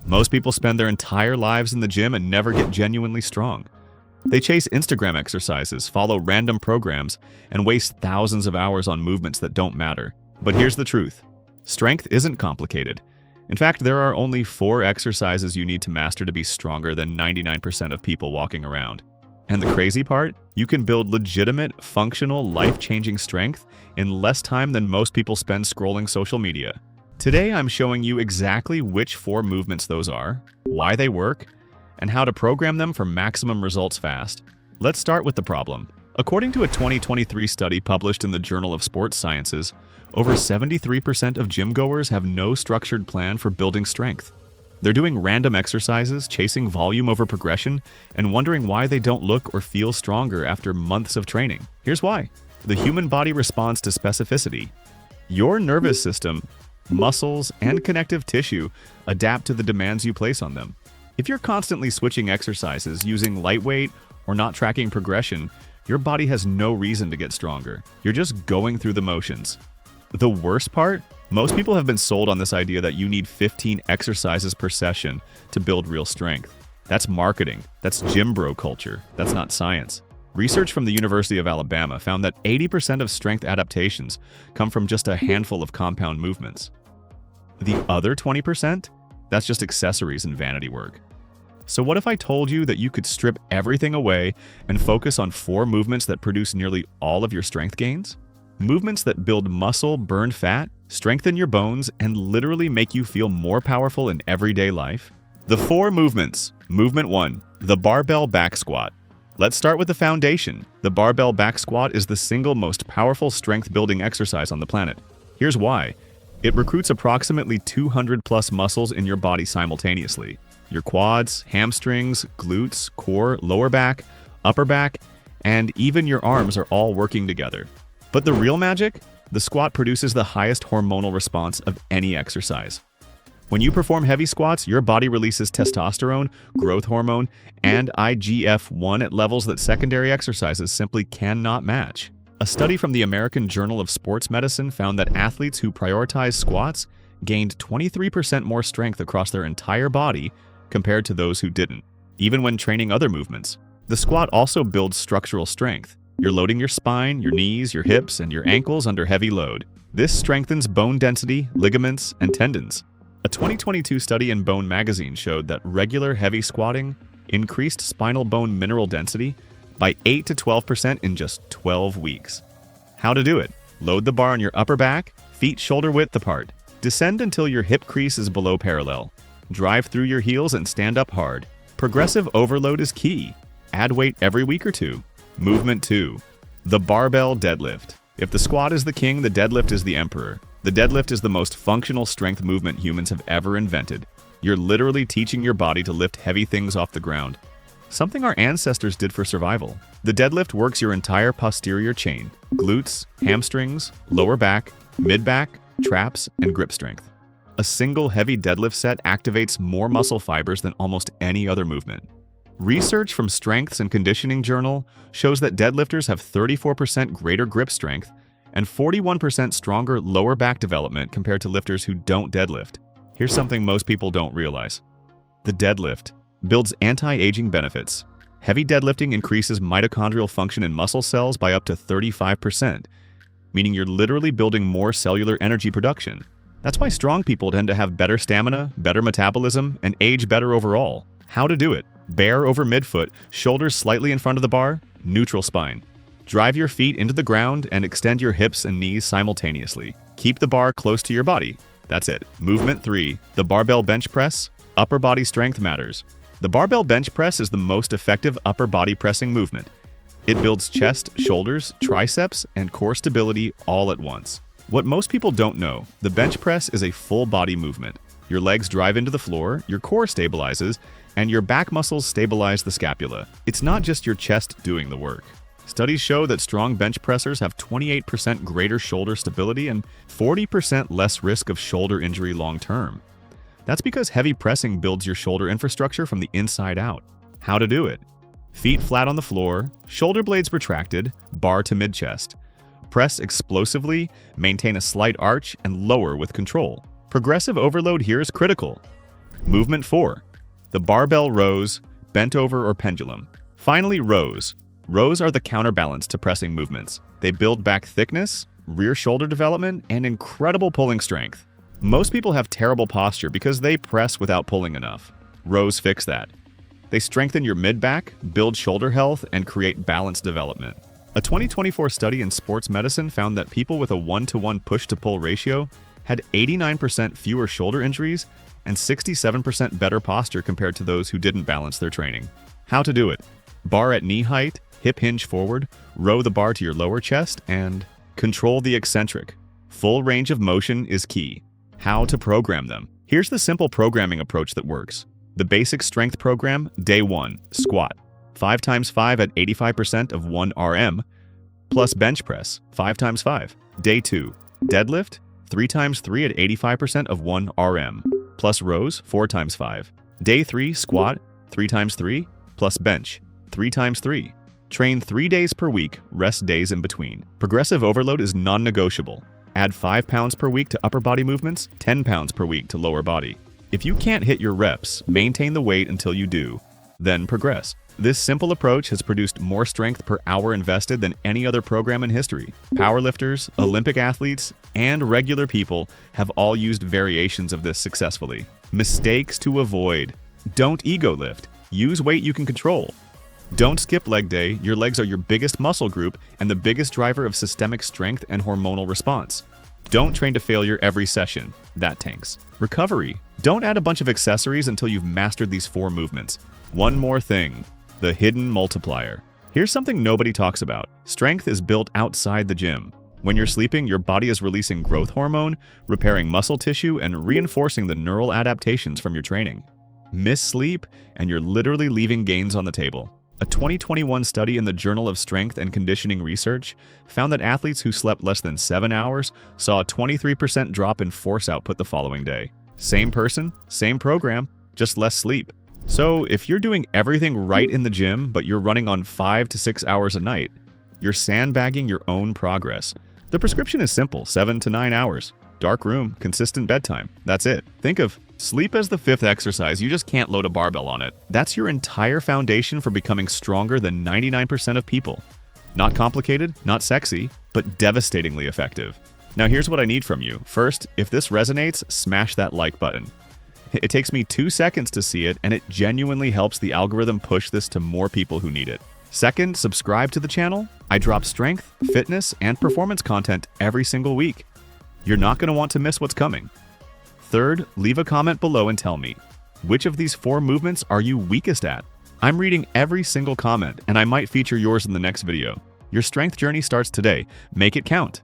Most people spend their entire lives in the gym and never get genuinely strong. They chase Instagram exercises, follow random programs, and waste thousands of hours on movements that don't matter. But here's the truth. Strength isn't complicated. In fact, there are only 4 exercises you need to master to be stronger than 99% of people walking around. And the crazy part? You can build legitimate, functional, life-changing strength in less time than most people spend scrolling social media. Today, I'm showing you exactly which 4 movements those are, why they work, and how to program them for maximum results fast. Let's start with the problem. According to a 2023 study published in the Journal of Sports Sciences, over 73% of gym goers have no structured plan for building strength. They're doing random exercises, chasing volume over progression, and wondering why they don't look or feel stronger after months of training. Here's why. The human body responds to specificity. Your nervous system, muscles, and connective tissue adapt to the demands you place on them. If you're constantly switching exercises, using lightweight, or not tracking progression, your body has no reason to get stronger. You're just going through the motions. The worst part? Most people have been sold on this idea that you need 15 exercises per session to build real strength. That's marketing. That's gym bro culture. That's not science. Research from the University of Alabama found that 80% of strength adaptations come from just a handful of compound movements. The other 20%? That's just accessories and vanity work. So what if I told you that you could strip everything away and focus on 4 movements that produce nearly all of your strength gains? Movements that build muscle, burn fat, strengthen your bones, and literally make you feel more powerful in everyday life? The 4 movements. Movement 1, the barbell back squat. Let's start with the foundation. The barbell back squat is the single most powerful strength-building exercise on the planet. Here's why. It recruits approximately 200 plus muscles in your body simultaneously. Your quads, hamstrings, glutes, core, lower back, upper back, and even your arms are all working together. But the real magic? The squat produces the highest hormonal response of any exercise. When you perform heavy squats, your body releases testosterone, growth hormone, and IGF-1 at levels that secondary exercises simply cannot match. A study from the American Journal of Sports Medicine found that athletes who prioritize squats gained 23% more strength across their entire body compared to those who didn't, even when training other movements. The squat also builds structural strength. You're loading your spine, your knees, your hips, and your ankles under heavy load. This strengthens bone density, ligaments, and tendons. A 2022 study in Bone magazine showed that regular heavy squatting increased spinal bone mineral density by 8 to 12% in just 12 weeks. How to do it? Load the bar on your upper back, feet shoulder width apart. Descend until your hip crease is below parallel. Drive through your heels and stand up hard. Progressive overload is key. Add weight every week or 2. Movement 2, the barbell deadlift. If the squat is the king, the deadlift is the emperor. The deadlift is the most functional strength movement humans have ever invented. You're literally teaching your body to lift heavy things off the ground. Something our ancestors did for survival. The deadlift works your entire posterior chain, glutes, hamstrings, lower back, mid-back, traps, and grip strength. A single heavy deadlift set activates more muscle fibers than almost any other movement. Research from Strengths and Conditioning Journal shows that deadlifters have 34% greater grip strength and 41% stronger lower back development compared to lifters who don't deadlift. Here's something most people don't realize. The deadlift builds anti-aging benefits. Heavy deadlifting increases mitochondrial function in muscle cells by up to 35%, meaning you're literally building more cellular energy production. That's why strong people tend to have better stamina, better metabolism, and age better overall. How to do it? Bear over midfoot, shoulders slightly in front of the bar, neutral spine. Drive your feet into the ground and extend your hips and knees simultaneously. Keep the bar close to your body. That's it. Movement 3, the barbell bench press. Upper body strength matters. The barbell bench press is the most effective upper body pressing movement. It builds chest, shoulders, triceps, and core stability all at once. What most people don't know, the bench press is a full body movement. Your legs drive into the floor, your core stabilizes, and your back muscles stabilize the scapula. It's not just your chest doing the work. Studies show that strong bench pressers have 28% greater shoulder stability and 40% less risk of shoulder injury long term. That's because heavy pressing builds your shoulder infrastructure from the inside out. How to do it? Feet flat on the floor, shoulder blades retracted, bar to mid-chest. Press explosively, maintain a slight arch, and lower with control. Progressive overload here is critical. Movement 4. The barbell rows, bent over or pendulum. Finally, rows. Rows are the counterbalance to pressing movements. They build back thickness, rear shoulder development, and incredible pulling strength. Most people have terrible posture because they press without pulling enough. Rows fix that. They strengthen your mid-back, build shoulder health, and create balance development. A 2024 study in sports medicine found that people with a 1-to-1 push-to-pull ratio had 89% fewer shoulder injuries and 67% better posture compared to those who didn't balance their training. How to do it? Bar at knee height, hip hinge forward, row the bar to your lower chest, and control the eccentric. Full range of motion is key. How to program them? Here's the simple programming approach that works. The basic strength program, day 1, squat. 5 times 5 at 85% of 1 RM, plus bench press, 5 times 5. Day 2, deadlift, 3 times 3 at 85% of 1 RM, plus rows, 4 times 5. Day 3, squat, 3 times 3, plus bench, 3 times 3. Train 3 days per week, rest days in between. Progressive overload is non-negotiable. Add 5 pounds per week to upper body movements, 10 pounds per week to lower body. If you can't hit your reps, maintain the weight until you do, then progress. This simple approach has produced more strength per hour invested than any other program in history. Powerlifters, Olympic athletes, and regular people have all used variations of this successfully. Mistakes to avoid. Don't ego lift. Use weight you can control. Don't skip leg day. Your legs are your biggest muscle group and the biggest driver of systemic strength and hormonal response. Don't train to failure every session. That tanks. Recovery. Don't add a bunch of accessories until you've mastered these 4 movements. One more thing. The hidden multiplier. Here's something nobody talks about. Strength is built outside the gym. When you're sleeping, your body is releasing growth hormone, repairing muscle tissue, and reinforcing the neural adaptations from your training. Miss sleep, and you're literally leaving gains on the table. A 2021 study in the Journal of Strength and Conditioning Research found that athletes who slept less than 7 hours saw a 23% drop in force output the following day. Same person, same program, just less sleep. So if you're doing everything right in the gym, but you're running on 5 to 6 hours a night, you're sandbagging your own progress. The prescription is simple, 7 to 9 hours. Dark room, consistent bedtime. That's it. Think of sleep as the 5th exercise. You just can't load a barbell on it. That's your entire foundation for becoming stronger than 99% of people. Not complicated, not sexy, but devastatingly effective. Now here's what I need from you. First, if this resonates, smash that like button. It takes me 2 seconds to see it, and it genuinely helps the algorithm push this to more people who need it. Second, subscribe to the channel. I drop strength, fitness, and performance content every single week. You're not going to want to miss what's coming. Third, leave a comment below and tell me, which of these 4 movements are you weakest at? I'm reading every single comment, and I might feature yours in the next video. Your strength journey starts today. Make it count.